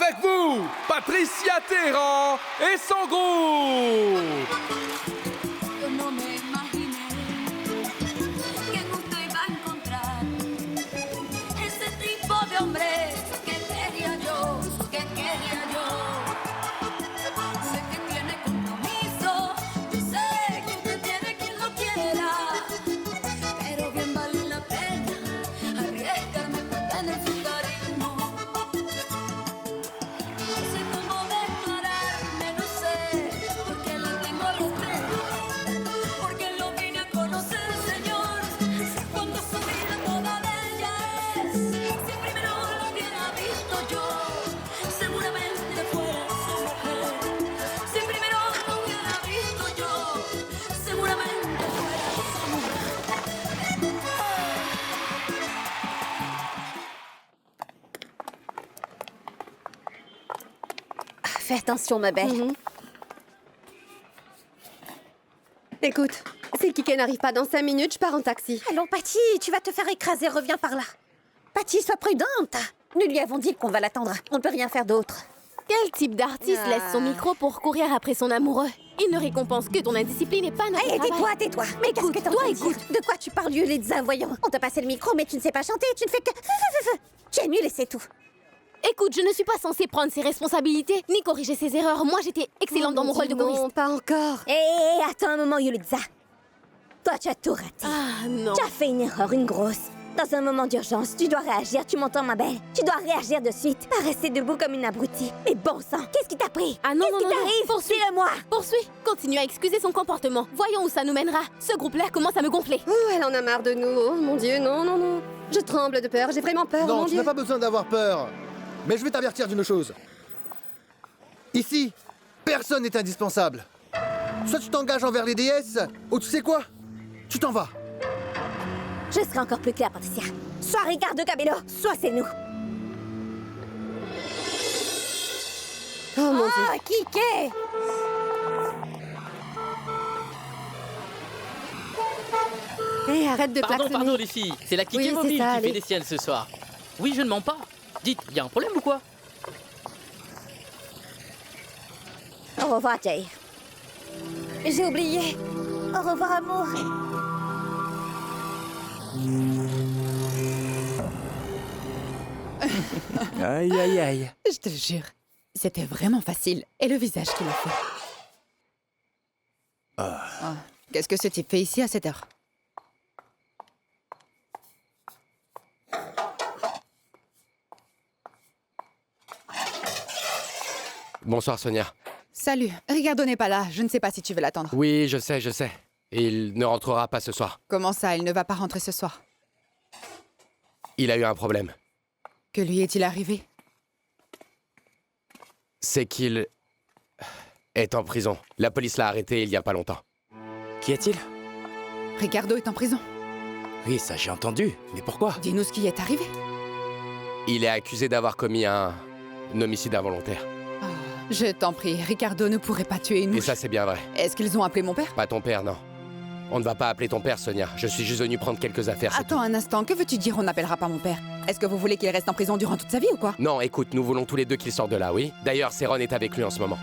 Avec vous, Patricia Terran et son groupe. Yo no me imaginé que en usted iba a encontrar ese tipo de hombre que quería yo. Sé que tiene compromiso, yo sé que usted tiene quien lo quiera, pero bien vale la pena arriesgarme por tener su cariño. No sé cómo declararme, no sé, porque le tengo respeto, porque lo vine a conocer, señor. Sé cuando su vida toda de ella es. Si primero lo hubiera visto yo, seguramente fuera su mujer. Si primero lo hubiera visto yo, seguramente fuera su mujer. Fais attention, ma belle. Écoute, si Kike n'arrive pas dans 5 minutes, je pars en taxi. Allons, Patty, tu vas te faire écraser, reviens par là. Patty, sois prudente. Nous lui avons dit qu'on va l'attendre. On ne peut rien faire d'autre. Quel type d'artiste laisse son micro pour courir après son amoureux? Il ne récompense que ton indiscipline et pas notre Allez, travail. tais-toi. Mais qu'est-ce que t'es en train de dire? De quoi tu parles, Yulitza, voyons? On t'a passé le micro, mais tu ne sais pas chanter, tu ne fais que... Tu es nulle et c'est tout. Écoute, je ne suis pas censée prendre ses responsabilités, ni corriger ses erreurs. Moi, j'étais excellente dans mon rôle de choriste. Non, pas encore. Hé, attends un moment, Yulitza. Toi, tu as tout raté. Ah, non. Tu as fait une erreur, une grosse. Dans un moment d'urgence, tu dois réagir, tu m'entends, ma belle? Tu dois réagir de suite, pas rester debout comme une abrutie. Mais bon sang, qu'est-ce qui t'a pris? Ah non, Qu'est-ce non, qui non, t'arrive? poursuis. Dis-le-moi. Poursuis. Continue à excuser son comportement. Voyons où ça nous mènera. Ce groupe-là commence à me gonfler. Oh, elle en a marre de nous. Oh mon Dieu, non, non, non. Je tremble de peur, j'ai vraiment peur, Non, mon tu Dieu. n'as pas besoin d'avoir peur. Mais je vais t'avertir d'une chose. Ici, personne n'est indispensable. Soit tu t'engages envers les déesses, ou tu sais quoi? Tu t'en vas. Je serai encore plus claire, Patricia. Soit Ricardo Cabello, soit c'est nous. Oh mon Dieu. Ah, Kike! Hé, arrête de Pardon, klaxonner. pardon les filles, c'est la Kiki Oui, c'est Mobile ça, qui allez. fait des siennes ce soir. Oui, je ne mens pas. Dites, y a un problème ou quoi? Au revoir, Jay. J'ai oublié. Au revoir, amour. Aïe, aïe, aïe. Je te jure, c'était vraiment facile. Et le visage qu'il a fait. Ah, qu'est-ce que ce type fait ici à cette heure? Bonsoir Sonia. Salut, Ricardo n'est pas là. Je ne sais pas si tu veux l'attendre. Oui, je sais. Et il ne rentrera pas ce soir. Comment ça, il ne va pas rentrer ce soir? Il a eu un problème. Que lui est-il arrivé? C'est qu'il est en prison. La police l'a arrêté il y a pas longtemps. Qu'y a-t-il? Ricardo est en prison. Oui, ça j'ai entendu. Mais pourquoi? Dis-nous ce qui est arrivé. Il est accusé d'avoir commis un homicide involontaire. Ah, je t'en prie, Ricardo ne pourrait pas tuer une Et mouche. ça, c'est bien vrai. Est-ce qu'ils ont appelé mon père? Pas ton père, non. On ne va pas appeler ton père, Sonia. Je suis juste venu prendre quelques affaires, c'est tout. Attends un instant, que veux-tu dire on n'appellera pas mon père? Est-ce que vous voulez qu'il reste en prison durant toute sa vie ou quoi? Non, écoute, nous voulons tous les deux qu'il sorte de là, oui? D'ailleurs, Céron est avec lui en ce moment.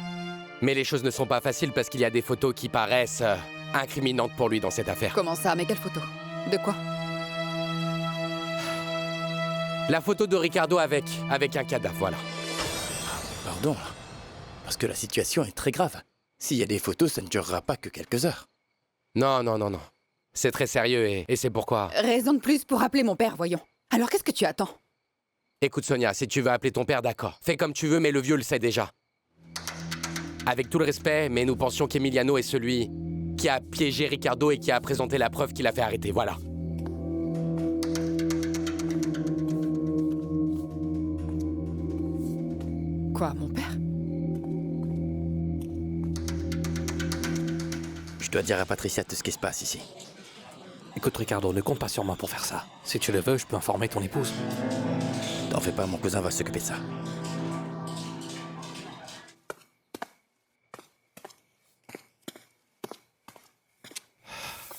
Mais les choses ne sont pas faciles parce qu'il y a des photos qui paraissent incriminantes pour lui dans cette affaire. Comment ça? Mais quelle photo? De quoi? La photo de Ricardo avec un cadavre, voilà. Pardon. Parce que la situation est très grave. S'il y a des photos, ça ne durera pas que quelques heures. Non. C'est très sérieux et c'est pourquoi... Raison de plus pour appeler mon père, voyons. Alors qu'est-ce que tu attends? Écoute Sonia, si tu veux appeler ton père, d'accord. Fais comme tu veux, mais le vieux le sait déjà. Avec tout le respect, mais nous pensions qu'Emiliano est celui qui a piégé Ricardo et qui a présenté la preuve qui l'a fait arrêter, voilà. Quoi, mon père? Je dois dire à Patricia tout ce qui se passe ici. Écoute Ricardo, ne compte pas sur moi pour faire ça. Si tu le veux, je peux informer ton épouse. T'en fais pas, mon cousin va s'occuper de ça.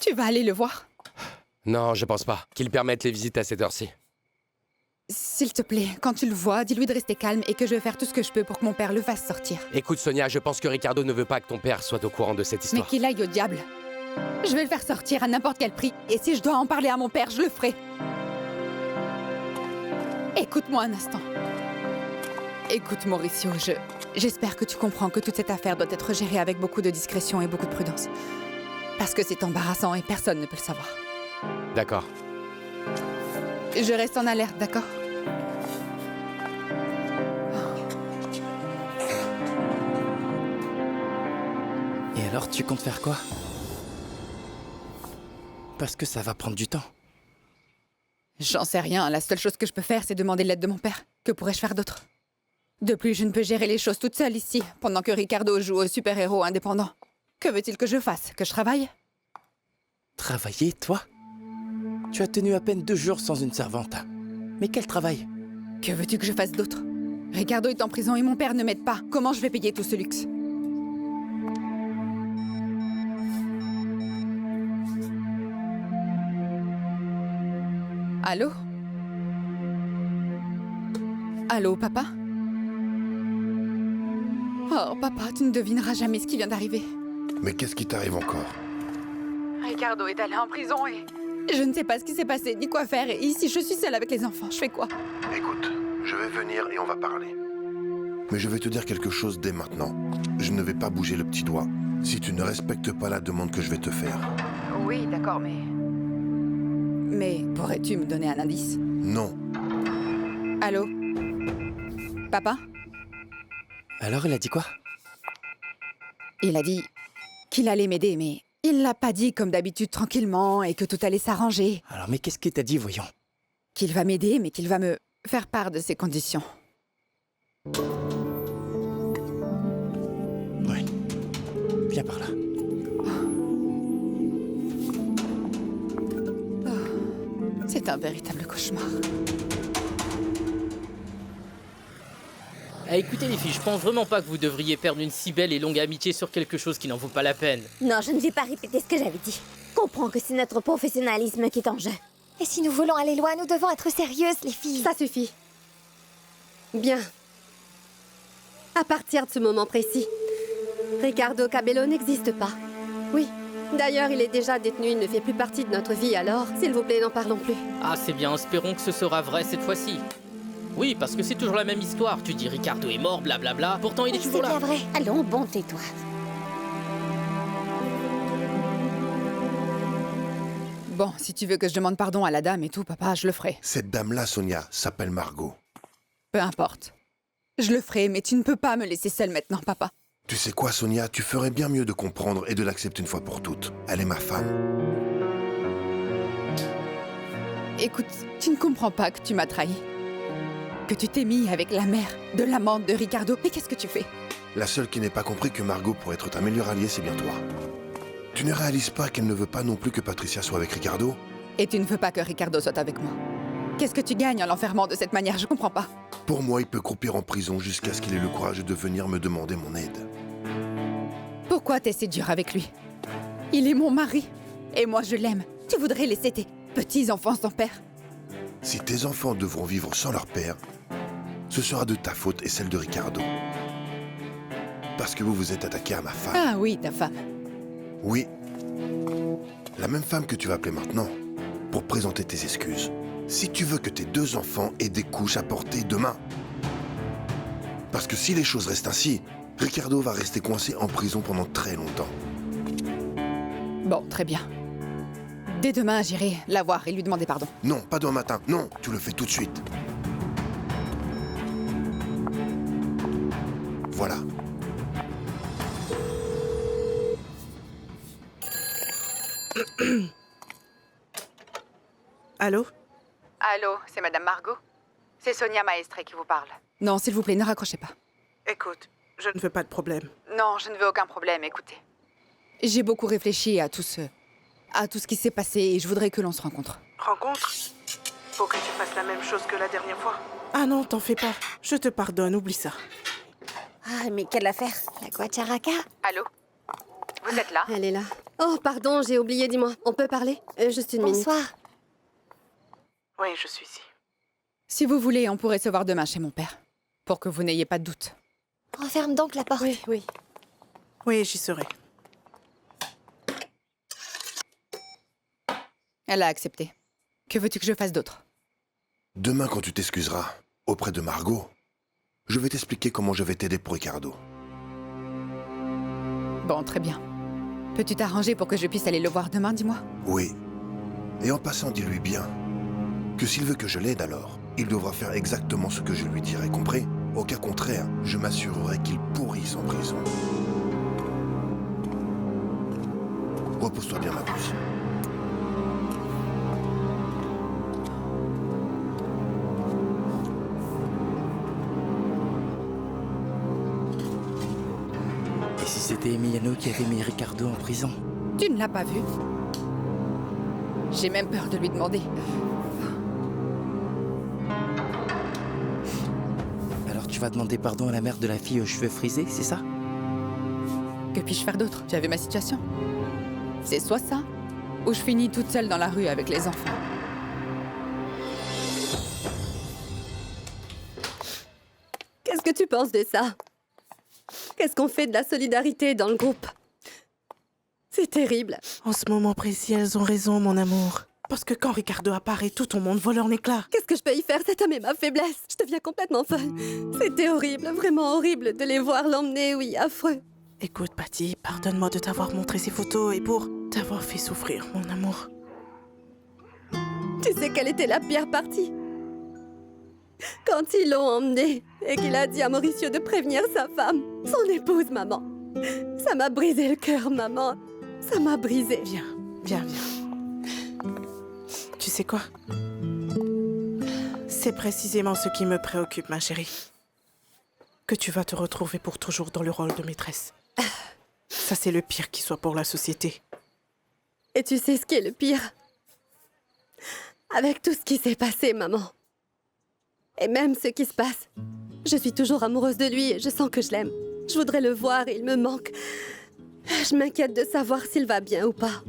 Tu vas aller le voir? Non, je pense pas. Qu'il permette les visites à cette heure-ci. s'il te plaît, quand tu le vois, dis-lui de rester calme et que je vais faire tout ce que je peux pour que mon père le fasse sortir. Écoute, Sonia, je pense que Ricardo ne veut pas que ton père soit au courant de cette Mais histoire. qu'il aille au diable. Je vais le faire sortir à n'importe quel prix. Et si je dois en parler à mon père, je le ferai. Écoute-moi un instant. Écoute, Mauricio, j'espère que tu comprends que toute cette affaire doit être gérée avec beaucoup de discrétion et beaucoup de prudence. Parce que c'est embarrassant et personne ne peut le savoir. D'accord. Je reste en alerte, d'accord? Et alors, tu comptes faire quoi? Parce que ça va prendre du temps. J'en sais rien. La seule chose que je peux faire, c'est demander l'aide de mon père. Que pourrais-je faire d'autre? De plus, je ne peux gérer les choses toute seule ici, pendant que Ricardo joue au super-héros indépendant. Que veut-il que je fasse? Que je travaille? Travailler, toi? Tu as tenu à peine 2 jours sans une servante. Mais quel travail? Que veux-tu que je fasse d'autre? Ricardo est en prison et mon père ne m'aide pas. Comment je vais payer tout ce luxe? Allô? Allô, papa? Oh, papa, tu ne devineras jamais ce qui vient d'arriver. Mais qu'est-ce qui t'arrive encore? Ricardo est allé en prison et... Je ne sais pas ce qui s'est passé, ni quoi faire, et ici je suis seule avec les enfants, je fais quoi? Écoute, je vais venir et on va parler. Mais je vais te dire quelque chose dès maintenant. Je ne vais pas bouger le petit doigt si tu ne respectes pas la demande que je vais te faire. Oui, d'accord, mais... Mais pourrais-tu me donner un indice? Non. Allô? Papa? Alors, il a dit quoi? Il a dit qu'il allait m'aider, mais il l'a pas dit comme d'habitude tranquillement et que tout allait s'arranger. Alors, mais qu'est-ce qu'il t'a dit, voyons? Qu'il va m'aider, mais qu'il va me faire part de ses conditions. Ouais. Viens par là. C'est un véritable cauchemar. Ah, écoutez les filles, je pense vraiment pas que vous devriez perdre une si belle et longue amitié sur quelque chose qui n'en vaut pas la peine. Non, je ne vais pas répéter ce que j'avais dit. Comprends que c'est notre professionnalisme qui est en jeu. Et si nous voulons aller loin, nous devons être sérieuses, les filles. Ça suffit. Bien. À partir de ce moment précis, Ricardo Cabello n'existe pas. Oui. D'ailleurs, il est déjà détenu, il ne fait plus partie de notre vie, alors, s'il vous plaît, n'en parlons plus. Ah, c'est bien, espérons que ce sera vrai cette fois-ci. Oui, parce que c'est toujours la même histoire. Tu dis Ricardo est mort, blablabla. Pourtant, il est toujours là. C'est bien vrai. Allons, bon, tais-toi. Bon, si tu veux que je demande pardon à la dame et tout, papa, je le ferai. Cette dame-là, Sonia, s'appelle Margot. Peu importe. Je le ferai, mais tu ne peux pas me laisser seule maintenant, papa. Tu sais quoi, Sonia? Tu ferais bien mieux de comprendre et de l'accepter une fois pour toutes. Elle est ma femme. Écoute, tu ne comprends pas que tu m'as trahi. Que tu t'es mis avec la mère de l'amante de Ricardo. Mais qu'est-ce que tu fais? La seule qui n'ait pas compris que Margot pourrait être ta meilleure alliée, c'est bien toi. Tu ne réalises pas qu'elle ne veut pas non plus que Patricia soit avec Ricardo? Et tu ne veux pas que Ricardo soit avec moi. Qu'est-ce que tu gagnes en l'enfermant de cette manière? Je comprends pas. Pour moi, il peut croupir en prison jusqu'à ce qu'il ait le courage de venir me demander mon aide. Pourquoi t'es si dur avec lui? Il est mon mari. Et moi, je l'aime. Tu voudrais laisser tes petits-enfants sans père? Si tes enfants devront vivre sans leur père, ce sera de ta faute et celle de Ricardo. Parce que vous vous êtes attaqué à ma femme. Ah oui, ta femme. Oui. La même femme que tu vas appeler maintenant, pour présenter tes excuses. Si tu veux que tes 2 enfants aient des couches à porter demain. Parce que si les choses restent ainsi, Ricardo va rester coincé en prison pendant très longtemps. Bon, très bien. Dès demain, j'irai la voir et lui demander pardon. Non, pas demain matin. Non, tu le fais tout de suite. Voilà. Allô? Allô, c'est Madame Margot? C'est Sonia Maestre qui vous parle. Non, s'il vous plaît, ne raccrochez pas. Écoute, je ne veux pas de problème. Non, je ne veux aucun problème, écoutez. J'ai beaucoup réfléchi à tout ce qui s'est passé et je voudrais que l'on se rencontre. Rencontre? Faut que tu fasses la même chose que la dernière fois. Ah non, t'en fais pas. Je te pardonne, oublie ça. Ah, mais quelle affaire? La guacharaca? Allô? Vous êtes là? Elle est là. Oh, pardon, j'ai oublié, dis-moi. On peut parler? Juste une minute. Bonsoir. Oui, je suis ici. Si vous voulez, on pourrait se voir demain chez mon père. Pour que vous n'ayez pas de doute. Referme donc la porte. Oui, oui. Oui, j'y serai. Elle a accepté. Que veux-tu que je fasse d'autre? Demain, quand tu t'excuseras auprès de Margot, je vais t'expliquer comment je vais t'aider pour Ricardo. Bon, très bien. Peux-tu t'arranger pour que je puisse aller le voir demain, dis-moi? Oui. Et en passant, dis-lui bien que s'il veut que je l'aide alors, il devra faire exactement ce que je lui dirai, compris? Au cas contraire, je m'assurerai qu'il pourrisse en prison. Repose-toi bien, ma puce. Et si c'était Emiliano qui avait mis Ricardo en prison? Tu ne l'as pas vu? J'ai même peur de lui demander. Alors tu vas demander pardon à la mère de la fille aux cheveux frisés, c'est ça? Que puis-je faire d'autre? Tu as vu ma situation? C'est soit ça, ou je finis toute seule dans la rue avec les enfants. Qu'est-ce que tu penses de ça? Qu'est-ce qu'on fait de la solidarité dans le groupe? C'est terrible. En ce moment précis, elles ont raison, mon amour. Parce que quand Ricardo apparaît, tout ton monde vole en éclats. Qu'est-ce que je peux y faire? Cet homme est ma faiblesse. Je deviens complètement folle. C'était horrible, vraiment horrible de les voir l'emmener, oui, affreux. Écoute, Patty, pardonne-moi de t'avoir montré ces photos et pour t'avoir fait souffrir, mon amour. Tu sais quelle était la pire partie? Quand ils l'ont emmené et qu'il a dit à Mauricio de prévenir sa femme, son épouse, maman. Ça m'a brisé le cœur, maman. Ça m'a brisé. Viens, viens, viens. Tu sais quoi? C'est précisément ce qui me préoccupe, ma chérie. Que tu vas te retrouver pour toujours dans le rôle de maîtresse. Ça, c'est le pire qui soit pour la société. Et tu sais ce qui est le pire? Avec tout ce qui s'est passé, maman. Et même ce qui se passe. Je suis toujours amoureuse de lui et je sens que je l'aime. Je voudrais le voir et il me manque. Je m'inquiète de savoir s'il va bien ou pas.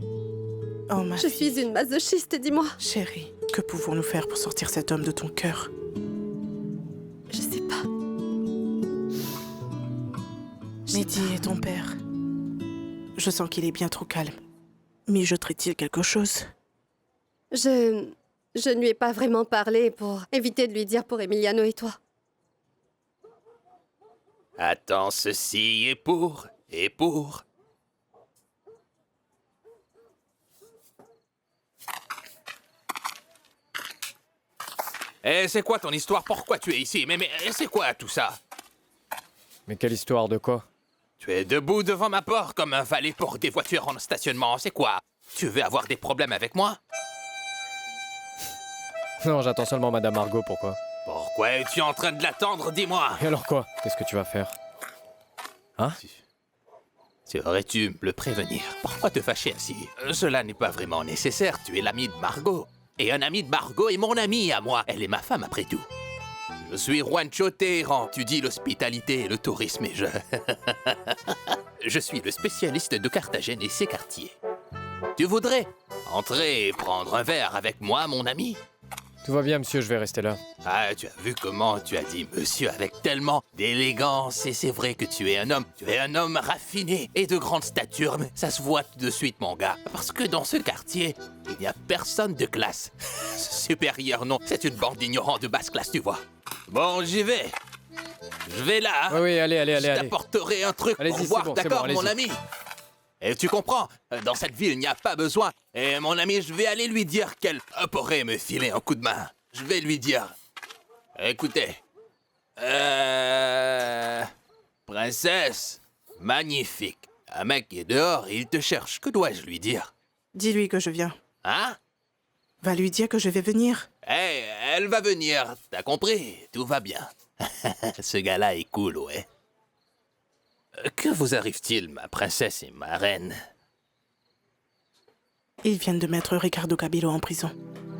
Oh, ma Je fille. suis une masochiste, dis-moi. Chérie, que pouvons-nous faire pour sortir cet homme de ton cœur? Je sais pas. Mehdi est ton père. Je sens qu'il est bien trop calme. Mijoterait-il quelque chose? Je ne lui ai pas vraiment parlé pour éviter de lui dire pour Emiliano et toi. Attends, ceci est pour et pour. Eh, c'est quoi ton histoire? Pourquoi tu es ici? Mais c'est quoi tout ça? Mais quelle histoire de quoi? Tu es debout devant ma porte comme un valet pour des voitures en stationnement. C'est quoi? Tu veux avoir des problèmes avec moi? Non, j'attends seulement Madame Margot, pourquoi? Pourquoi es-tu en train de l'attendre? Dis-moi. Et alors quoi? Qu'est-ce que tu vas faire? Hein? Tu aurais dû me le prévenir. Pourquoi te fâcher ainsi? Cela n'est pas vraiment nécessaire. Tu es l'ami de Margot. Et un ami de Margot est mon ami à moi. Elle est ma femme après tout. Je suis Juancho Teheran. Tu dis l'hospitalité et le tourisme et je... je suis le spécialiste de Carthagène et ses quartiers. Tu voudrais entrer et prendre un verre avec moi, mon ami? Tout va bien, monsieur, je vais rester là. Ah, tu as vu comment tu as dit monsieur avec tellement d'élégance. Et c'est vrai que tu es un homme. Tu es un homme raffiné et de grande stature. Mais ça se voit tout de suite, mon gars. Parce que dans ce quartier, il n'y a personne de classe. Supérieur, non. C'est une bande d'ignorants de basse classe, tu vois. Bon, j'y vais. Je vais là. Oui, allez. Je t'apporterai un truc pour voir, bon, d'accord, bon, mon ami? Et tu comprends, dans cette ville, il n'y a pas besoin. Et mon ami, je vais aller lui dire qu'elle pourrait me filer un coup de main. Je vais lui dire... Écoutez... Princesse, magnifique. Un mec est dehors et il te cherche. Que dois-je lui dire? Dis-lui que je viens. Hein? Va lui dire que je vais venir. Eh, elle va venir. T'as compris? Tout va bien. Ce gars-là est cool, ouais. Que vous arrive-t-il, ma princesse et ma reine? Ils viennent de mettre Ricardo Cabello en prison.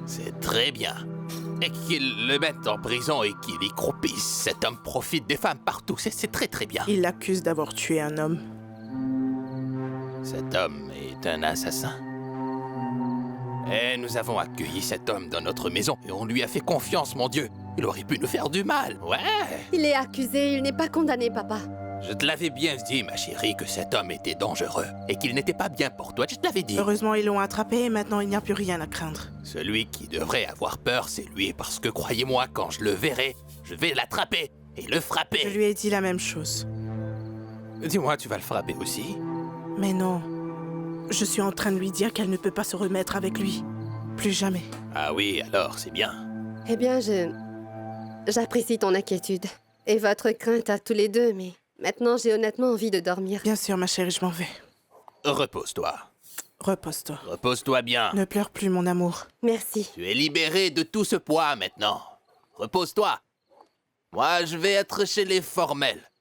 C'est très bien. Et qu'ils le mettent en prison et qu'il y croupisse. Cet homme profite des femmes partout. C'est très très bien. Il l'accuse d'avoir tué un homme. Cet homme est un assassin. Et nous avons accueilli cet homme dans notre maison et on lui a fait confiance, mon Dieu. Il aurait pu nous faire du mal, ouais. Il est accusé, il n'est pas condamné, papa. Je te l'avais bien dit, ma chérie, que cet homme était dangereux et qu'il n'était pas bien pour toi, je te l'avais dit. Heureusement, ils l'ont attrapé et maintenant il n'y a plus rien à craindre. Celui qui devrait avoir peur, c'est lui, parce que croyez-moi, quand je le verrai, je vais l'attraper et le frapper. Je lui ai dit la même chose. Dis-moi, tu vas le frapper aussi? Mais non. Je suis en train de lui dire qu'elle ne peut pas se remettre avec lui. Plus jamais. Ah oui, alors, c'est bien. Eh bien, j'apprécie ton inquiétude. Et votre crainte à tous les deux, mais maintenant j'ai honnêtement envie de dormir. Bien sûr, ma chérie, je m'en vais. Repose-toi. Repose-toi. Repose-toi bien. Ne pleure plus, mon amour. Merci. Tu es libéré de tout ce poids maintenant. Repose-toi. Moi, je vais être chez les formels.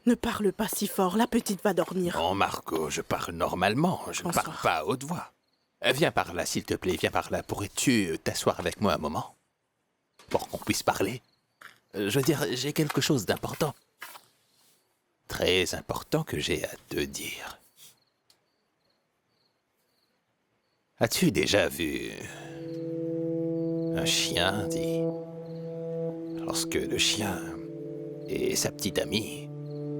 Ne parle pas si fort, la petite va dormir. Non, Margot, je parle normalement. Je ne parle pas à haute voix. Viens par là, s'il te plaît, viens par là. Pourrais-tu t'asseoir avec moi un moment? Pour qu'on puisse parler. Je veux dire, j'ai quelque chose d'important. Très important que j'ai à te dire. As-tu déjà vu un chien, dit? Lorsque le chien et sa petite amie,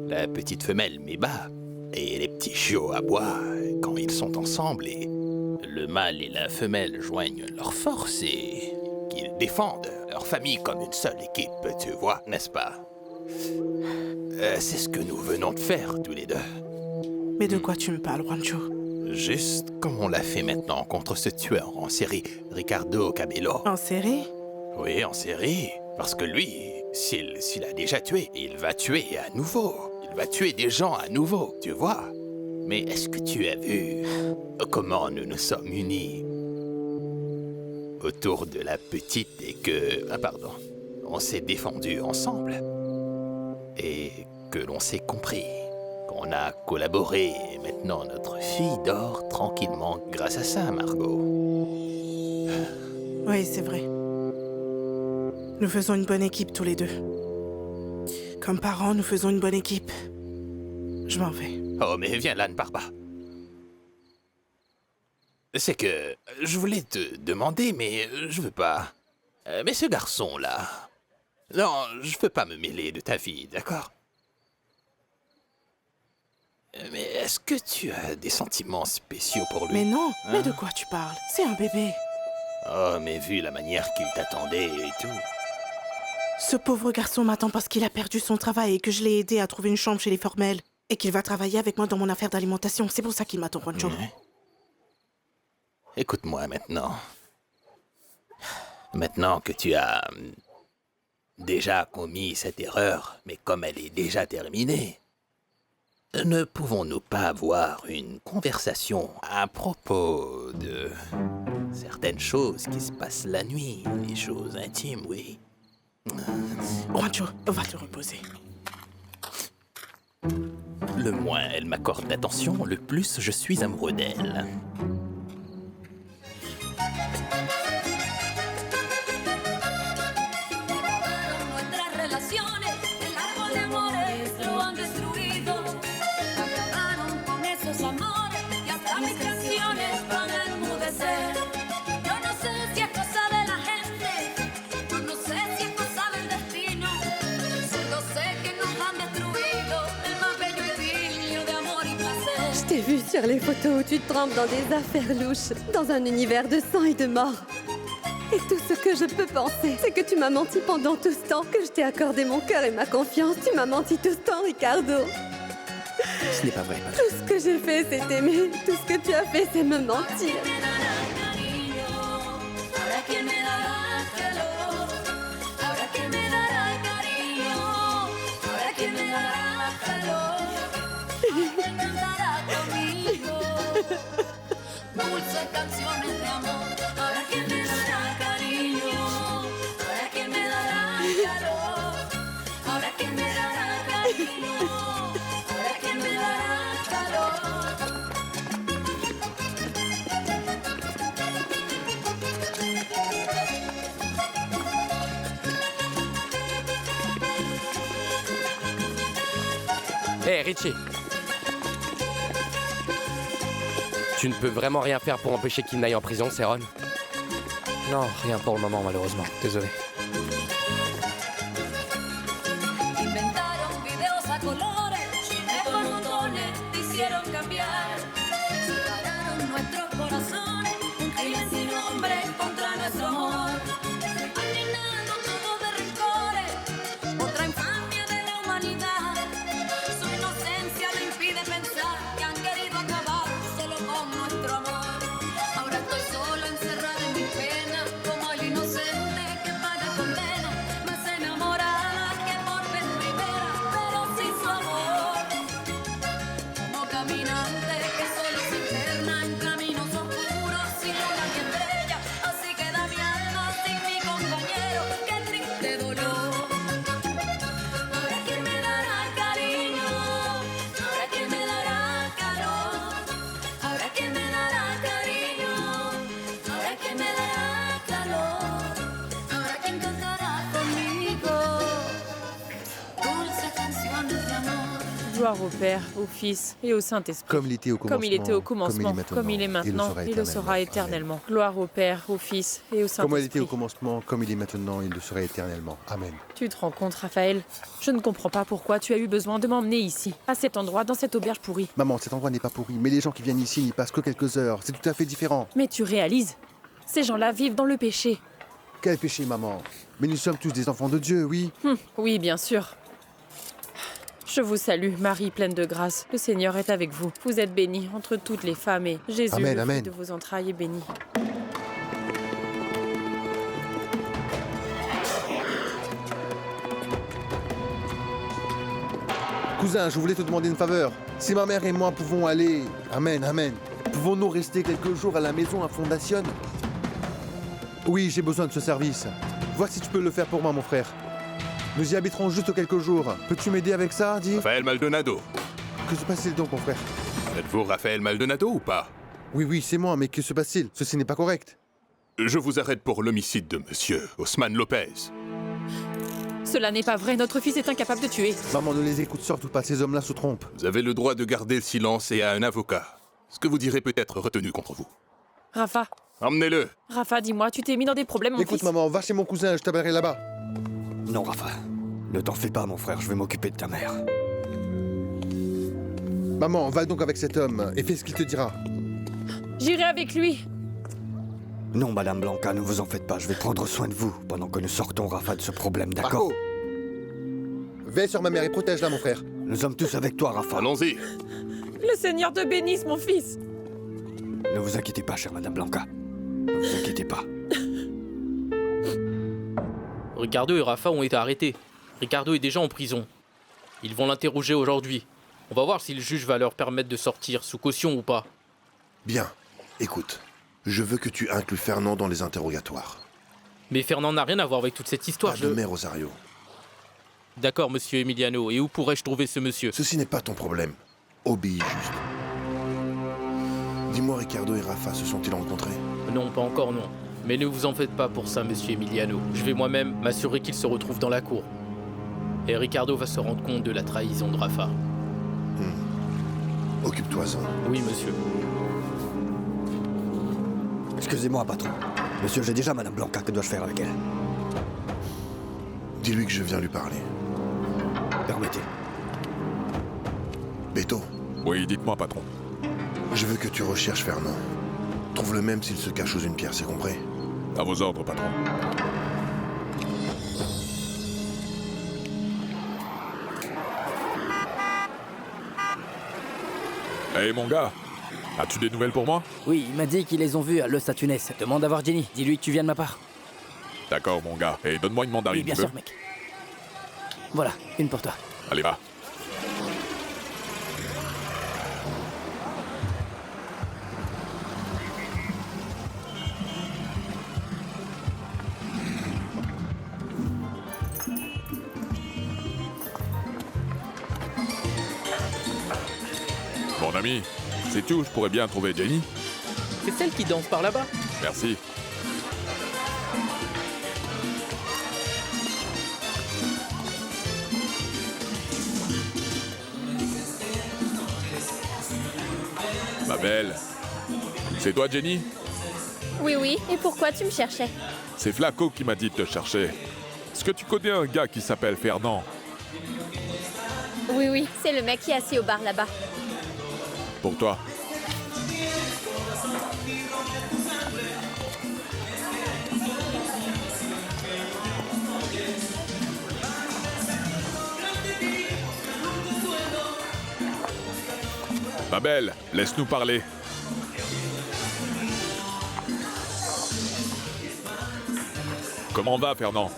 la petite femelle Méba, et les petits chiots à bois, quand ils sont ensemble et le mâle et la femelle joignent leurs forces et qu'ils défendent leur famille comme une seule équipe, tu vois, n'est-ce pas? C'est ce que nous venons de faire tous les deux. Mais de quoi tu me parles, Juancho? Juste comme on l'a fait maintenant contre ce tueur en série, Ricardo Cabello. En série? Oui, en série. Parce que lui, s'il a déjà tué, il va tuer à nouveau. Il va tuer des gens à nouveau, tu vois. Mais est-ce que tu as vu comment nous nous sommes unis autour de la petite et que... Ah pardon. On s'est défendus ensemble. Et que l'on s'est compris. Qu'on a collaboré et maintenant notre fille dort tranquillement grâce à ça, Margot. Oui, c'est vrai. Nous faisons une bonne équipe tous les deux. Comme parents, nous faisons une bonne équipe. Je m'en vais. Oh, mais viens là, ne pars pas. C'est que je voulais te demander, mais je veux pas. Mais ce garçon-là... Non, je veux pas me mêler de ta vie, d'accord? Mais est-ce que tu as des sentiments spéciaux pour lui? Mais non, Hein? mais de quoi tu parles? C'est un bébé. Oh, mais vu la manière qu'il t'attendait et tout... Ce pauvre garçon m'attend parce qu'il a perdu son travail et que je l'ai aidé à trouver une chambre chez les formels. Et qu'il va travailler avec moi dans mon affaire d'alimentation. C'est pour ça qu'il m'attend, Juancho. Ouais. Écoute-moi maintenant. Maintenant que tu as déjà commis cette erreur, mais comme elle est déjà terminée, ne pouvons-nous pas avoir une conversation à propos de certaines choses qui se passent la nuit, les choses intimes, oui? Juancho, va te reposer. Le moins elle m'accorde d'attention, le plus je suis amoureux d'elle. Nuestras relaciones, el árbol de amores lo han destruido. Acabaron con esos amores y hasta mis canciones van a enmudecer. Yo no sé si es cosa de la gente, yo no sé si es cosa del destino. Solo sé que nos han destruido el más bello idilio de amor y placer. Je t'ai vu sur les photos où tu te trempes dans des affaires louches, dans un univers de sang et de mort. Et tout ce que je peux penser, c'est que tu m'as menti pendant tout ce temps, que je t'ai accordé mon cœur et ma confiance. Tu m'as menti tout ce temps, Ricardo. Ce n'est pas vrai, madame. Tout ce que j'ai fait, c'est t'aimer. Tout ce que tu as fait, c'est me mentir. Ahora quién me dará calor, ahora quién me dará cariño, ahora quién me dará calor, ahora quién cantará conmigo dulces canciones de amor, ahora quién me dará cariño, ahora quién me dará calor, ahora quién me dará cariño, ahora quién me dará calor. Hé, Richie. Tu ne peux vraiment rien faire pour empêcher qu'il n'aille en prison, Céron? Non, rien pour le moment, malheureusement. Désolé. Inventaron videos a colores, por montones te hicieron cambiar. Separaron nuestros corazones, un crimen sin nombre contra nuestro amor. Han llenado todo de rencores, otra infamia de la humanidad. Su inocencia le impide pensar que han querido acabar solo con nuestro amor. Ahora estoy sola, encerrada en mi pena, como el inocente que paga condena, más enamorada que por vez primera, pero sin su amor. Como caminante que solo se interna en caminos oscuros, sin luna ni estrella, así queda mi alma sin mi compañero, qué triste dolor. Ahora quién me dará cariño, ahora quién me dará calor, ahora quién me dará cariño, ahora quién me dará calor, ahora quién cantará conmigo dulces canciones de amor. Gloire au Père, au Fils et au Saint-Esprit. Comme il était au commencement, comme il est maintenant, et le sera éternellement. Gloire au Père, au Fils et au Comme elle était au Saint-Esprit. commencement, comme il est maintenant, il le sera éternellement. Amen. Tu te rends compte, Raphaël? Je ne comprends pas pourquoi tu as eu besoin de m'emmener ici, à cet endroit, dans cette auberge pourrie. Maman, cet endroit n'est pas pourri, mais les gens qui viennent ici n'y passent que quelques heures. C'est tout à fait différent. Mais tu réalises, ces gens-là vivent dans le péché. Quel péché, maman? Mais nous sommes tous des enfants de Dieu, oui. Oui, bien sûr. Je vous salue, Marie pleine de grâce. Le Seigneur est avec vous. Vous êtes bénie entre toutes les femmes et Jésus, Amen, le fruit amen. de vos entrailles, est béni. Cousin, je voulais te demander une faveur. Si ma mère et moi pouvons aller... Amen, amen. Pouvons-nous rester quelques jours à la maison à Fondation? Oui, j'ai besoin de ce service. Vois si tu peux le faire pour moi, mon frère. Nous y habiterons juste quelques jours. Peux-tu m'aider avec ça, dis? Raphaël Maldonado. Que se passe-t-il donc, mon frère? Êtes-vous Raphaël Maldonado ou pas? Oui, c'est moi, mais que se passe-t-il? Ceci n'est pas correct. Je vous arrête pour l'homicide de monsieur Osman Lopez. Cela n'est pas vrai, notre fils est incapable de tuer. Maman, ne les écoute surtout pas, ces hommes-là se trompent. Vous avez le droit de garder le silence et à un avocat. Ce que vous direz peut être retenu contre vous. Rafa, Emmenez-le. Rafa, dis-moi, tu t'es mis dans des problèmes, mon Écoute, fils. maman, va chez mon cousin, je t'appellerai là-bas. Non, Rafa. Ne t'en fais pas, mon frère, je vais m'occuper de ta mère. Maman, va donc avec cet homme et fais ce qu'il te dira. J'irai avec lui. Non, Madame Blanca, ne vous en faites pas, je vais prendre soin de vous pendant que nous sortons Rafa de ce problème, d'accord? Marco, veille sur ma mère et protège-la, mon frère. Nous sommes tous avec toi, Rafa. Allons-y. Le Seigneur te bénisse, mon fils. Ne vous inquiétez pas, chère Madame Blanca. Ne vous inquiétez pas. Ricardo et Rafa ont été arrêtés. Ricardo est déjà en prison. Ils vont l'interroger aujourd'hui. On va voir si le juge va leur permettre de sortir sous caution ou pas. Bien. Écoute, je veux que tu inclues Fernand dans les interrogatoires. Mais Fernand n'a rien à voir avec toute cette histoire. Pas de mère, Rosario. D'accord, monsieur Emiliano. Et où pourrais-je trouver ce monsieur? Ceci n'est pas ton problème. Obéis juste. Dis-moi, Ricardo et Rafa se sont-ils rencontrés? Non, pas encore, non. Mais ne vous en faites pas pour ça, monsieur Emiliano. Je vais moi-même m'assurer qu'il se retrouve dans la cour. Et Ricardo va se rendre compte de la trahison de Rafa. Occupe-toi-en. Oui, monsieur. Excusez-moi, patron. Monsieur, j'ai déjà Madame Blanca, que dois-je faire avec elle? Dis-lui que je viens lui parler. Permettez. Beto. Oui, dites-moi, patron. Je veux que tu recherches Fernand. Trouve-le même s'il se cache sous une pierre, c'est compris? À vos ordres, patron. Hey, mon gars, as-tu des nouvelles pour moi? Oui, il m'a dit qu'ils les ont vus à Los Atunes. Demande à voir Jenny. Dis-lui que tu viens de ma part. D'accord, mon gars. Et donne-moi une mandarine. Oui, bien tu sûr, veux? mec. Voilà, une pour toi. Allez, va. Mon ami, sais-tu où je pourrais bien trouver Jenny? C'est celle qui danse par là-bas. Merci. Ma belle, c'est toi Jenny? Oui, oui. Et pourquoi tu me cherchais? C'est Flaco qui m'a dit de te chercher. Est-ce que tu connais un gars qui s'appelle Fernand? Oui, oui. C'est le mec qui est assis au bar là-bas. Pour toi. Ma belle, laisse-nous parler. Comment va, Fernand?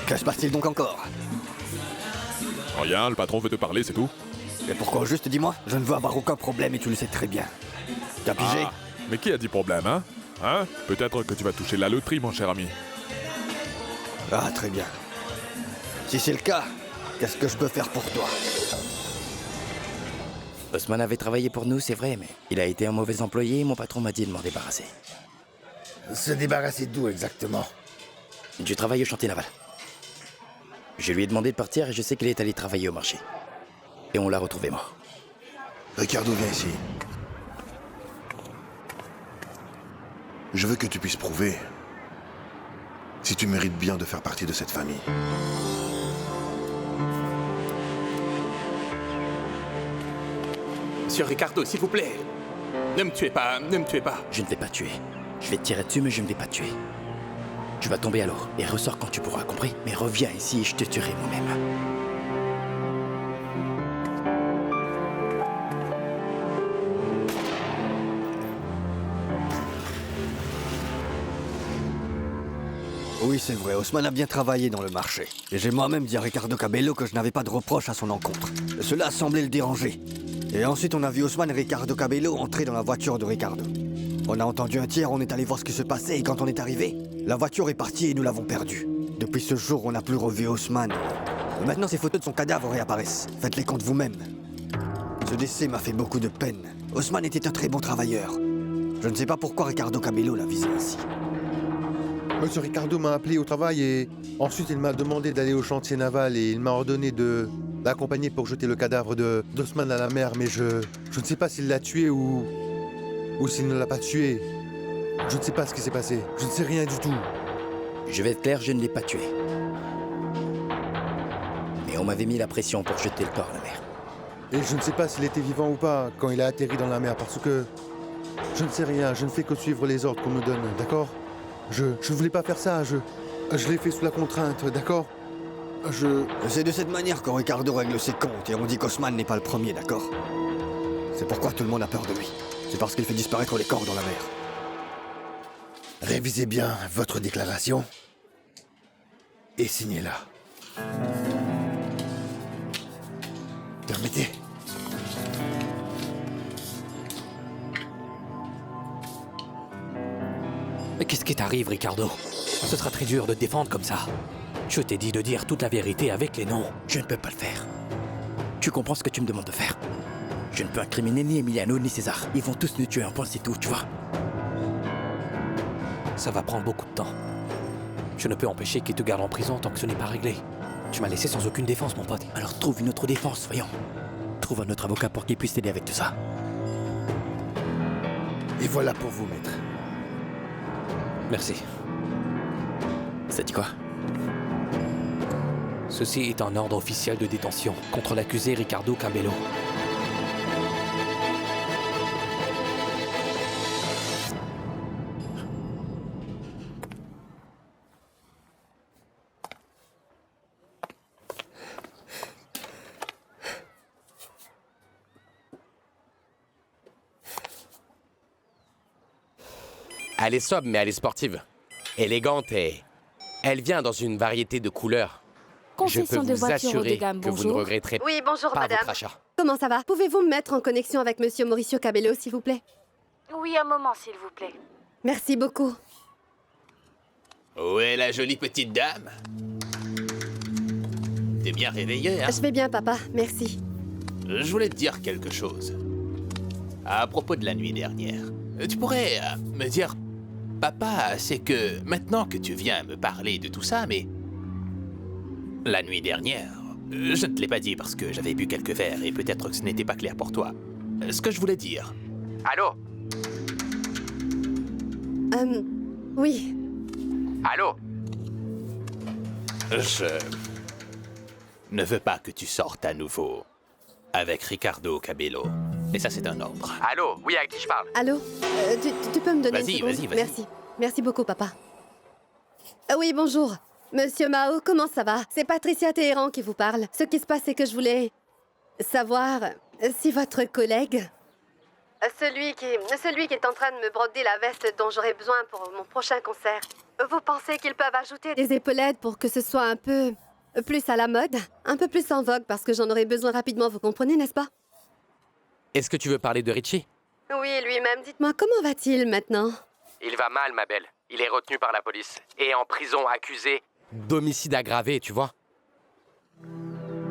Que se passe-t-il donc encore? Rien, le patron veut te parler, c'est tout. Et pourquoi juste dis-moi? Je ne veux avoir aucun problème et tu le sais très bien. T'as pigé? Ah, mais qui a dit problème, hein? Hein? Peut-être que tu vas toucher la loterie, mon cher ami. Ah, très bien. Si c'est le cas, qu'est-ce que je peux faire pour toi? Osman avait travaillé pour nous, c'est vrai, mais il a été un mauvais employé et mon patron m'a dit de m'en débarrasser. Se débarrasser d'où exactement? Du travail au chantier naval. Je lui ai demandé de partir et je sais qu'il est allé travailler au marché. Et on l'a retrouvé mort. Ricardo, viens ici. Je veux que tu puisses prouver si tu mérites bien de faire partie de cette famille. Monsieur Ricardo, s'il vous plaît. Ne me tuez pas, ne me tuez pas. Je ne vais pas tuer. Je vais te tirer dessus, mais je ne vais pas te tuer. Tu vas tomber à l'eau et ressors quand tu pourras, compris? Mais reviens ici et je te tuerai moi-même. Oui, c'est vrai, Osman a bien travaillé dans le marché. Et j'ai moi-même dit à Ricardo Cabello que je n'avais pas de reproche à son encontre. Et cela a semblé le déranger. Et ensuite, on a vu Osman et Ricardo Cabello entrer dans la voiture de Ricardo. On a entendu un tir, on est allé voir ce qui se passait, et quand on est arrivé, la voiture est partie et nous l'avons perdue. Depuis ce jour, on n'a plus revu Osman. Et maintenant, ces photos de son cadavre réapparaissent. Faites-les compte vous-même. Ce décès m'a fait beaucoup de peine. Osman était un très bon travailleur. Je ne sais pas pourquoi Ricardo Cabello l'a visé ainsi. Monsieur Ricardo m'a appelé au travail et ensuite il m'a demandé d'aller au chantier naval et il m'a ordonné de l'accompagner pour jeter le cadavre d'Osman à la mer, mais je ne sais pas s'il l'a tué ou s'il ne l'a pas tué. Je ne sais pas ce qui s'est passé. Je ne sais rien du tout. Je vais être clair, je ne l'ai pas tué. Mais on m'avait mis la pression pour jeter le corps à la mer. Et je ne sais pas s'il était vivant ou pas quand il a atterri dans la mer parce que je ne sais rien. Je ne fais que suivre les ordres qu'on me donne, d'accord? Je ne voulais pas faire ça, je l'ai fait sous la contrainte, d'accord? C'est de cette manière que Ricardo règle ses comptes et on dit qu'Osman n'est pas le premier, d'accord? C'est pourquoi tout le monde a peur de lui. C'est parce qu'il fait disparaître les corps dans la mer. Révisez bien votre déclaration et signez-la. Permettez. Mais qu'est-ce qui t'arrive, Ricardo? Ce sera très dur de te défendre comme ça. Je t'ai dit de dire toute la vérité avec les noms. Je ne peux pas le faire. Tu comprends ce que tu me demandes de faire? Je ne peux incriminer ni Emiliano ni César. Ils vont tous nous tuer, un point c'est tout, tu vois? Ça va prendre beaucoup de temps. Je ne peux empêcher qu'ils te gardent en prison tant que ce n'est pas réglé. Tu m'as laissé sans aucune défense, mon pote. Alors trouve une autre défense, voyons. Trouve un autre avocat pour qu'il puisse t'aider avec tout ça. Et voilà pour vous, maître. Merci. Ça dit quoi? Ceci est un ordre officiel de détention contre l'accusé Ricardo Cabello. Elle est sobre, mais elle est sportive. Élégante et... Elle vient dans une variété de couleurs. Je peux vous assurer que vous ne regretterez Oui, bonjour, pas madame. votre achat. Comment ça va? Pouvez-vous me mettre en connexion avec monsieur Mauricio Cabello, s'il vous plaît? Oui, un moment, s'il vous plaît. Merci beaucoup. Où est la jolie petite dame? T'es bien réveillée, hein? Je vais bien, papa. Merci. Je voulais te dire quelque chose. À propos de la nuit dernière. Tu pourrais me dire... Papa, c'est que maintenant que tu viens me parler de tout ça, mais... La nuit dernière, je ne te l'ai pas dit parce que j'avais bu quelques verres et peut-être que ce n'était pas clair pour toi. Ce que je voulais dire... Allô? Oui. Allô? Je ne veux pas que tu sortes à nouveau avec Ricardo Cabello. Et ça, c'est un ordre. Allô? Oui, à qui je parle? Allô? Tu peux me donner une Vas-y, seconde? vas-y. Merci. Merci beaucoup, papa. Oui, bonjour. Monsieur Mao, comment ça va? C'est Patricia Téhéran qui vous parle. Ce qui se passe, c'est que je voulais savoir si votre collègue... Celui qui est en train de me broder la veste dont j'aurai besoin pour mon prochain concert. Vous pensez qu'ils peuvent ajouter des épaulettes pour que ce soit un peu plus à la mode? Un peu plus en vogue parce que j'en aurai besoin rapidement, vous comprenez, n'est-ce pas? Est-ce que tu veux parler de Richie? Oui, lui-même. Dites-moi, comment va-t-il maintenant? Il va mal, ma belle. Il est retenu par la police. Et en prison, accusé d'homicide aggravé, tu vois?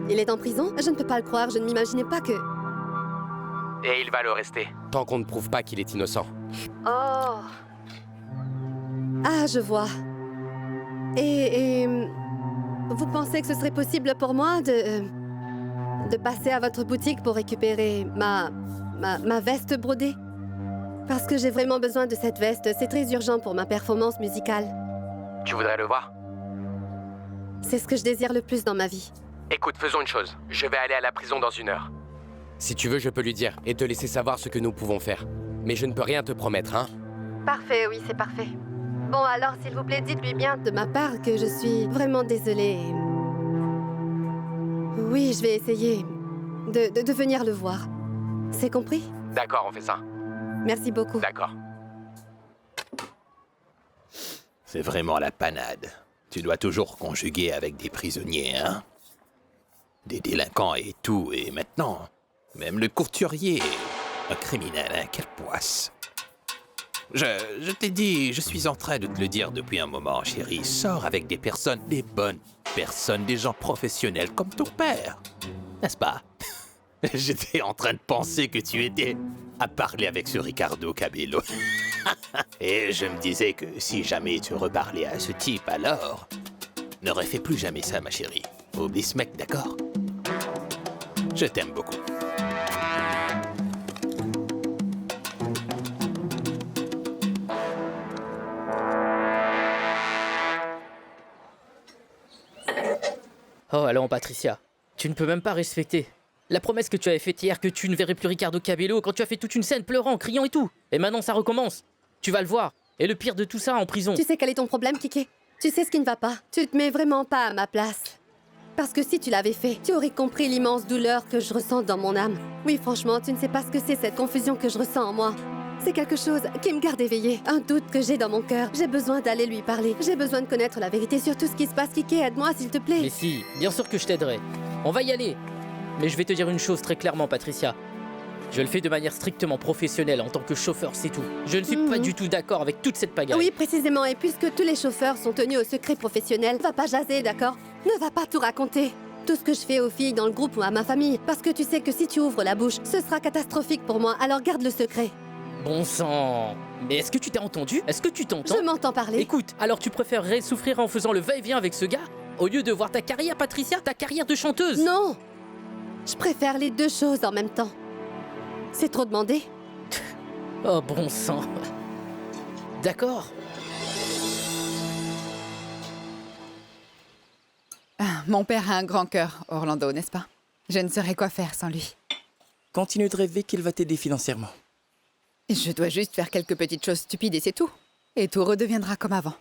Il est en prison? Je ne peux pas le croire, je ne m'imaginais pas que... Et il va le rester, tant qu'on ne prouve pas qu'il est innocent. Oh. Ah, je vois. Et vous pensez que ce serait possible pour moi de passer à votre boutique pour récupérer ma veste brodée? Parce que j'ai vraiment besoin de cette veste, c'est très urgent pour ma performance musicale. Tu voudrais le voir? C'est ce que je désire le plus dans ma vie. Écoute, faisons une chose. Je vais aller à la prison dans 1 heure. Si tu veux, je peux lui dire et te laisser savoir ce que nous pouvons faire. Mais je ne peux rien te promettre, hein? Parfait, oui, c'est parfait. Bon, alors, s'il vous plaît, dites-lui bien de ma part que je suis vraiment désolée. Oui, je vais essayer de venir le voir. C'est compris? D'accord, on fait ça. Merci beaucoup. D'accord. C'est vraiment la panade. Tu dois toujours conjuguer avec des prisonniers, hein? Des délinquants et tout, et maintenant, même le courturier, un criminel, hein? Quelle poisse. Je t'ai dit, je suis en train de te le dire depuis un moment, chérie. Sors avec des personnes, des bonnes personnes, des gens professionnels comme ton père. N'est-ce pas? J'étais en train de penser que tu étais à parler avec ce Ricardo Cabello. Et je me disais que si jamais tu reparlais à ce type, alors... N'aurais fait plus jamais ça, ma chérie. Oublie ce mec, d'accord? Je t'aime beaucoup. Oh, allons, Patricia. Tu ne peux même pas respecter la promesse que tu avais faite hier que tu ne verrais plus Ricardo Cabello quand tu as fait toute une scène pleurant, criant et tout. Et maintenant, ça recommence. Tu vas le voir. Et le pire de tout ça, en prison. Tu sais quel est ton problème, Kiki? Tu sais ce qui ne va pas. Tu te mets vraiment pas à ma place. Parce que si tu l'avais fait, tu aurais compris l'immense douleur que je ressens dans mon âme. Oui, franchement, tu ne sais pas ce que c'est cette confusion que je ressens en moi. C'est quelque chose qui me garde éveillée. Un doute que j'ai dans mon cœur. J'ai besoin d'aller lui parler. J'ai besoin de connaître la vérité sur tout ce qui se passe. Kiki, aide-moi, s'il te plaît. Mais si, bien sûr que je t'aiderai. On va y aller. Mais je vais te dire une chose très clairement, Patricia. Je le fais de manière strictement professionnelle en tant que chauffeur, c'est tout. Je ne suis pas du tout d'accord avec toute cette pagaille. Oui, précisément. Et puisque tous les chauffeurs sont tenus au secret professionnel, va pas jaser, d'accord? Ne va pas tout raconter. Tout ce que je fais aux filles dans le groupe ou à ma famille. Parce que tu sais que si tu ouvres la bouche, ce sera catastrophique pour moi. Alors garde le secret. Bon sang. Mais est-ce que tu t'es entendu? Est-ce que tu t'entends? Je m'entends parler. Écoute, alors tu préférerais souffrir en faisant le va-et-vient avec ce gars au lieu de voir ta carrière, Patricia, ta carrière de chanteuse? Non! Je préfère les deux choses en même temps. C'est trop demandé. Oh bon sang. D'accord. Mon père a un grand cœur, Orlando, n'est-ce pas? Je ne saurais quoi faire sans lui. Continue de rêver qu'il va t'aider financièrement. Je dois juste faire quelques petites choses stupides et c'est tout. Et tout redeviendra comme avant.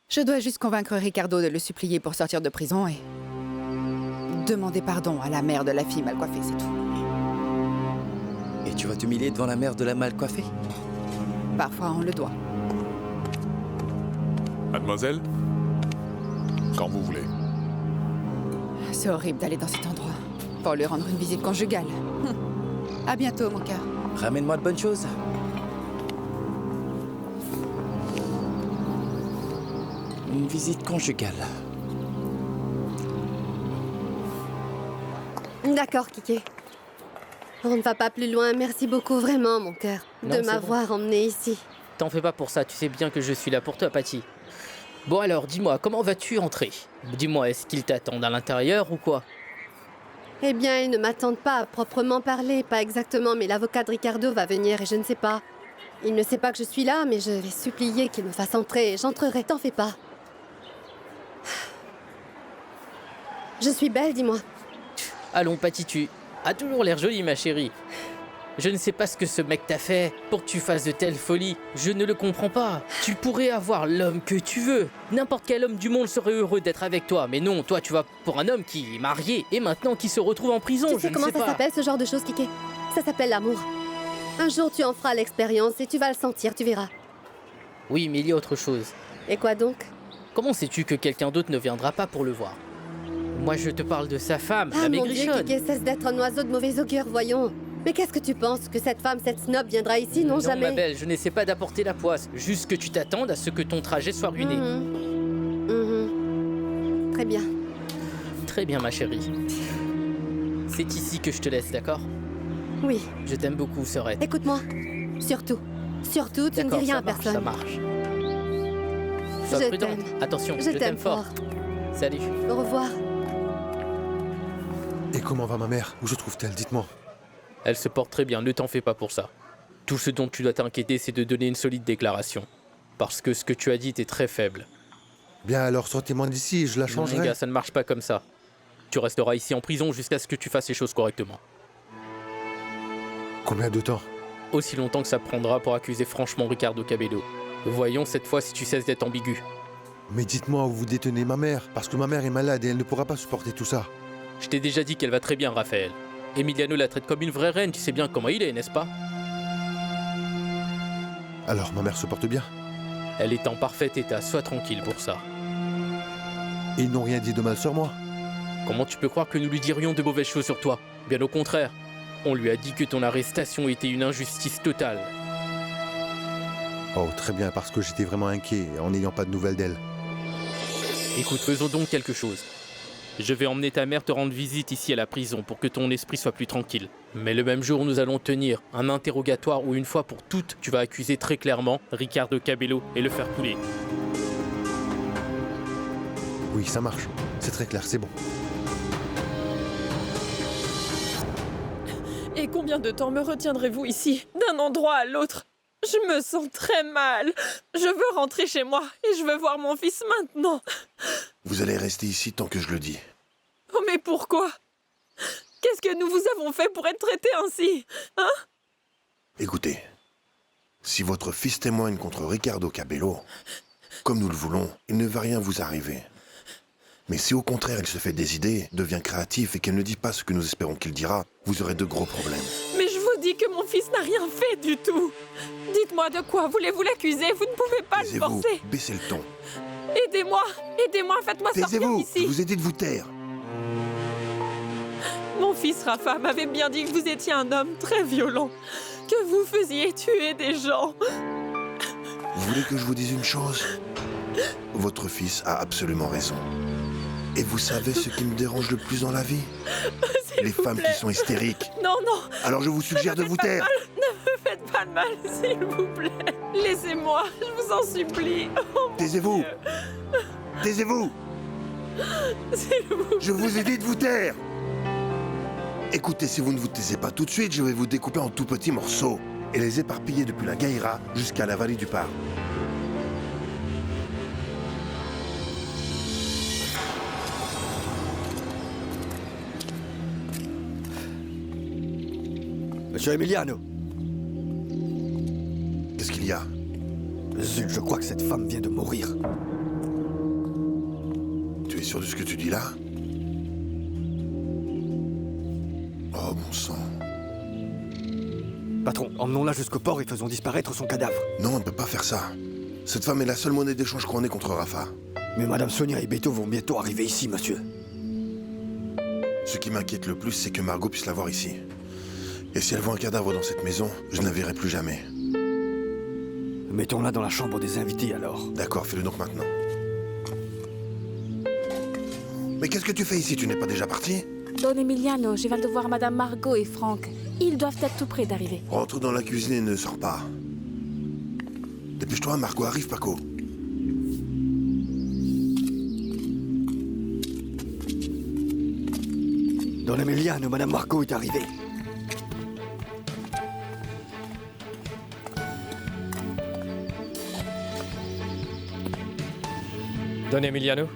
Je dois juste convaincre Ricardo de le supplier pour sortir de prison et... demander pardon à la mère de la fille mal coiffée, c'est tout. Et tu vas t'humilier devant la mère de la mal coiffée? Parfois, on le doit. Mademoiselle? Quand vous voulez. C'est horrible d'aller dans cet endroit pour lui rendre une visite conjugale. À bientôt, mon cœur. Ramène-moi de bonnes choses. Une visite conjugale. D'accord, Kiki. On ne va pas plus loin. Merci beaucoup, vraiment, mon cœur, Non, de c'est m'avoir emmené ici. T'en fais pas pour ça, tu sais bien que je suis là pour toi, Patty. Bon alors, dis-moi, comment vas-tu entrer? Dis-moi, est-ce qu'ils t'attendent à l'intérieur ou quoi? Eh bien, ils ne m'attendent pas à proprement parler, pas exactement, mais l'avocat de Ricardo va venir et je ne sais pas. Il ne sait pas que je suis là, mais je vais supplier qu'il me fasse entrer et j'entrerai, t'en fais pas. Je suis belle, dis-moi. Allons, Patty, tu as toujours l'air jolie, ma chérie. Je ne sais pas ce que ce mec t'a fait pour que tu fasses de telles folies. Je ne le comprends pas. Tu pourrais avoir l'homme que tu veux. N'importe quel homme du monde serait heureux d'être avec toi. Mais non, toi, tu vas pour un homme qui est marié et maintenant qui se retrouve en prison. Tu sais comment ça s'appelle, ce genre de choses, Kike? Ça s'appelle l'amour. Un jour, tu en feras l'expérience et tu vas le sentir, tu verras. Oui, mais il y a autre chose. Et quoi donc? Comment sais-tu que quelqu'un d'autre ne viendra pas pour le voir? Moi, je te parle de sa femme, la Ah mon Dieu, maigrichonne. Kike, cesse d'être un oiseau de mauvais augure, voyons. Mais qu'est-ce que tu penses? Que cette femme, cette snob, viendra ici? Non, jamais. Non, ma belle, je n'essaie pas d'apporter la poisse. Juste que tu t'attendes à ce que ton trajet soit ruiné. Très bien. Très bien, ma chérie. C'est ici que je te laisse, d'accord? Oui. Je t'aime beaucoup, Sorette. Écoute-moi. Surtout, tu ne dis D'accord, rien ça à marche, personne. ça marche. Sois Je prudente. t'aime. Attention, Je je t'aime t'aime fort. Salut. Au revoir. Et comment va ma mère? Où se trouve-t-elle? Dites-moi. Elle se porte très bien, ne t'en fais pas pour ça. Tout ce dont tu dois t'inquiéter, c'est de donner une solide déclaration. Parce que ce que tu as dit est très faible. Bien alors, sortez-moi d'ici et je la Non, changerai. mon gars, ça ne marche pas comme ça. Tu resteras ici en prison jusqu'à ce que tu fasses les choses correctement. Combien de temps? Aussi longtemps que ça prendra pour accuser franchement Ricardo Cabello. Voyons cette fois si tu cesses d'être ambigu. Mais dites-moi où vous détenez ma mère, parce que ma mère est malade et elle ne pourra pas supporter tout ça. Je t'ai déjà dit qu'elle va très bien, Raphaël. Emiliano la traite comme une vraie reine, tu sais bien comment il est, n'est-ce pas? Alors, ma mère se porte bien? Elle est en parfait état, sois tranquille pour ça. Et ils n'ont rien dit de mal sur moi? Comment tu peux croire que nous lui dirions de mauvaises choses sur toi? Bien au contraire. On lui a dit que ton arrestation était une injustice totale. Oh, très bien, parce que j'étais vraiment inquiet en n'ayant pas de nouvelles d'elle. Écoute, faisons donc quelque chose. Je vais emmener ta mère te rendre visite ici à la prison pour que ton esprit soit plus tranquille. Mais le même jour, nous allons tenir un interrogatoire où une fois pour toutes, tu vas accuser très clairement Ricardo Cabello et le faire couler. Oui, ça marche. C'est très clair, c'est bon. Et combien de temps me retiendrez-vous ici, d'un endroit à l'autre? Je me sens très mal. Je veux rentrer chez moi et je veux voir mon fils maintenant. Vous allez rester ici tant que je le dis. Oh mais pourquoi? Qu'est-ce que nous vous avons fait pour être traités ainsi? Hein? Écoutez, si votre fils témoigne contre Ricardo Cabello, comme nous le voulons, il ne va rien vous arriver. Mais si au contraire il se fait des idées, devient créatif et qu'il ne dit pas ce que nous espérons qu'il dira, vous aurez de gros problèmes. Mais je vous dis que mon fils n'a rien fait du tout. Dites-moi de quoi voulez-vous l'accuser? Vous ne pouvez pas le Taisez-vous, forcer. baissez le ton. Aidez-moi, aidez-moi, faites-moi sortir Taisez-vous, d'ici. je vous ai dit de vous taire. Mon fils Rafa m'avait bien dit que vous étiez un homme très violent, que vous faisiez tuer des gens. Vous voulez que je vous dise une chose? Votre fils a absolument raison. Et vous savez ce qui me dérange le plus dans la vie? Les femmes qui sont hystériques. Non, non. Alors je vous suggère de vous taire. Ne me faites pas de mal, s'il vous plaît. Laissez-moi, je vous en supplie. Oh, mon Taisez-vous. Dieu. Taisez-vous. S'il vous plaît. Je vous ai dit de vous taire. Écoutez, si vous ne vous taisez pas tout de suite, je vais vous découper en tout petits morceaux et les éparpiller depuis la Gaïra jusqu'à la vallée du Par. Monsieur Emiliano. Qu'est-ce qu'il y a? Zut, je crois que cette femme vient de mourir. Tu es sûr de ce que tu dis là? Oh, bon sang. Patron, emmenons-la jusqu'au port et faisons disparaître son cadavre. Non, on ne peut pas faire ça. Cette femme est la seule monnaie d'échange qu'on ait contre Rafa. Mais Madame Sonia et Beto vont bientôt arriver ici, monsieur. Ce qui m'inquiète le plus, c'est que Margot puisse la voir ici. Et si elle voit un cadavre dans cette maison, je ne la verrai plus jamais. Mettons-la dans la chambre des invités, alors. D'accord, fais-le donc maintenant. Mais qu'est-ce que tu fais ici? Tu n'es pas déjà parti? Don Emiliano, je viens de voir Madame Margot et Franck. Ils doivent être tout près d'arriver. Rentre dans la cuisine et ne sors pas. Dépêche-toi, Margot arrive, Paco. Don Emiliano, Madame Margot est arrivée. Don Emiliano?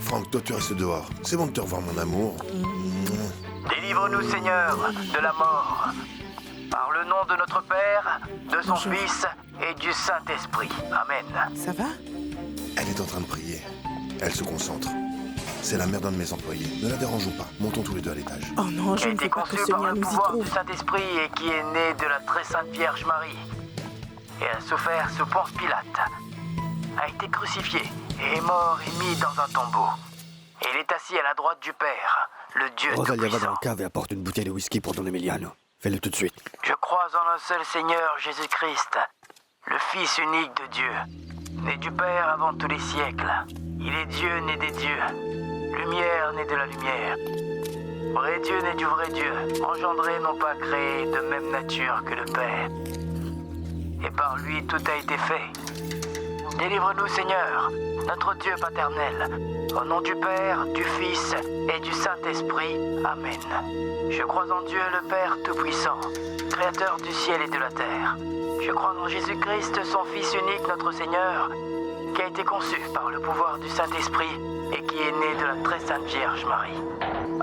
Franck, toi tu restes dehors. C'est bon de te revoir, mon amour. Délivre-nous, Seigneur, de la mort. Par le nom de notre Père, de son Fils et du Saint-Esprit. Amen. Ça va? Elle est en train de prier. Elle se concentre. C'est la mère d'un de mes employés. Ne la dérangeons pas. Montons tous les deux à l'étage. Oh non, je ne veux pas que ce lien nous y pouvoir trouve. du Saint-Esprit et qui est né de la très sainte Vierge Marie. Et a souffert sous Ponce Pilate. A été crucifié et est mort et mis dans un tombeau. Et il est assis à la droite du Père, le Dieu Rosalia va tout-puissant. dans la cave et apporte une bouteille de whisky pour Don Emiliano. Fais-le tout de suite. Je crois en un seul Seigneur, Jésus-Christ, le Fils unique de Dieu, né du Père avant tous les siècles. Il est Dieu né des dieux, lumière né de la lumière. Vrai Dieu né du vrai Dieu, engendré non pas créé, de même nature que le Père. Et par lui tout a été fait. Délivre-nous, Seigneur, notre Dieu paternel, au nom du Père, du Fils et du Saint-Esprit. Amen. Je crois en Dieu le Père Tout-Puissant, Créateur du ciel et de la terre. Je crois en Jésus-Christ, son Fils unique, notre Seigneur, qui a été conçu par le pouvoir du Saint-Esprit et qui est né de la très sainte Vierge Marie.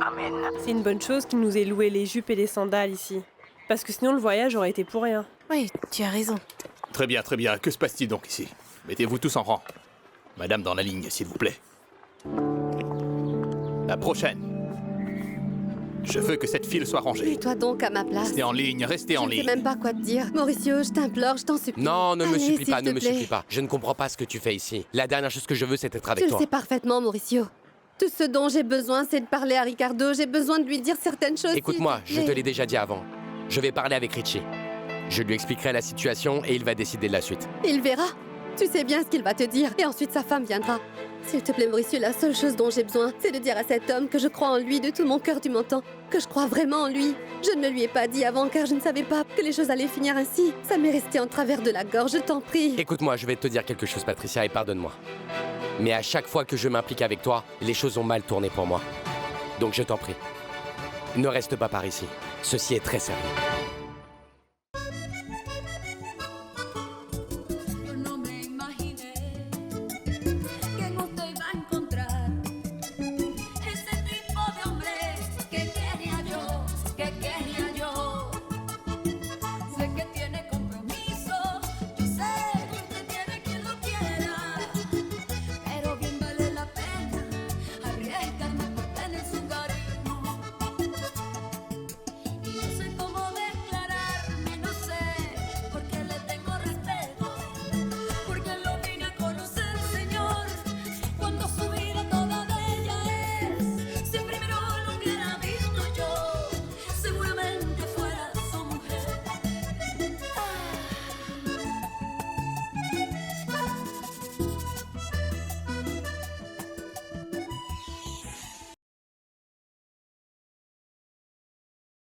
Amen. C'est une bonne chose qu'il nous ait loué les jupes et les sandales ici. Parce que sinon le voyage aurait été pour rien. Oui, tu as raison. Très bien, très bien. Que se passe-t-il donc ici? Mettez-vous tous en rang. Madame dans la ligne, s'il vous plaît. La prochaine. Je veux que cette file soit rangée. Mets-toi donc à ma place. Restez en ligne, restez en Je ne ligne. sais même pas quoi te dire. Mauricio, je t'implore, je t'en supplie. Non, ne me Allez, supplie pas, s'il ne te me plaît. supplie pas. Je ne comprends pas ce que tu fais ici. La dernière chose que je veux, c'est être avec Tu le toi. sais parfaitement, Mauricio. Tout ce dont j'ai besoin, c'est de parler à Ricardo. J'ai besoin de lui dire certaines choses. Écoute-moi, s'il je te plaît. l'ai déjà dit avant. Je vais parler avec Richie. Je lui expliquerai la situation et il va décider de la suite. Il verra. Tu sais bien ce qu'il va te dire. Et ensuite, sa femme viendra. S'il te plaît, Mauricio, la seule chose dont j'ai besoin, c'est de dire à cet homme que je crois en lui de tout mon cœur, tu m'entends? Que je crois vraiment en lui. Je ne le lui ai pas dit avant car je ne savais pas que les choses allaient finir ainsi. Ça m'est resté en travers de la gorge, je t'en prie. Écoute-moi, je vais te dire quelque chose, Patricia, et pardonne-moi. Mais à chaque fois que je m'implique avec toi, les choses ont mal tourné pour moi. Donc je t'en prie. Ne reste pas par ici. Ceci est très sérieux.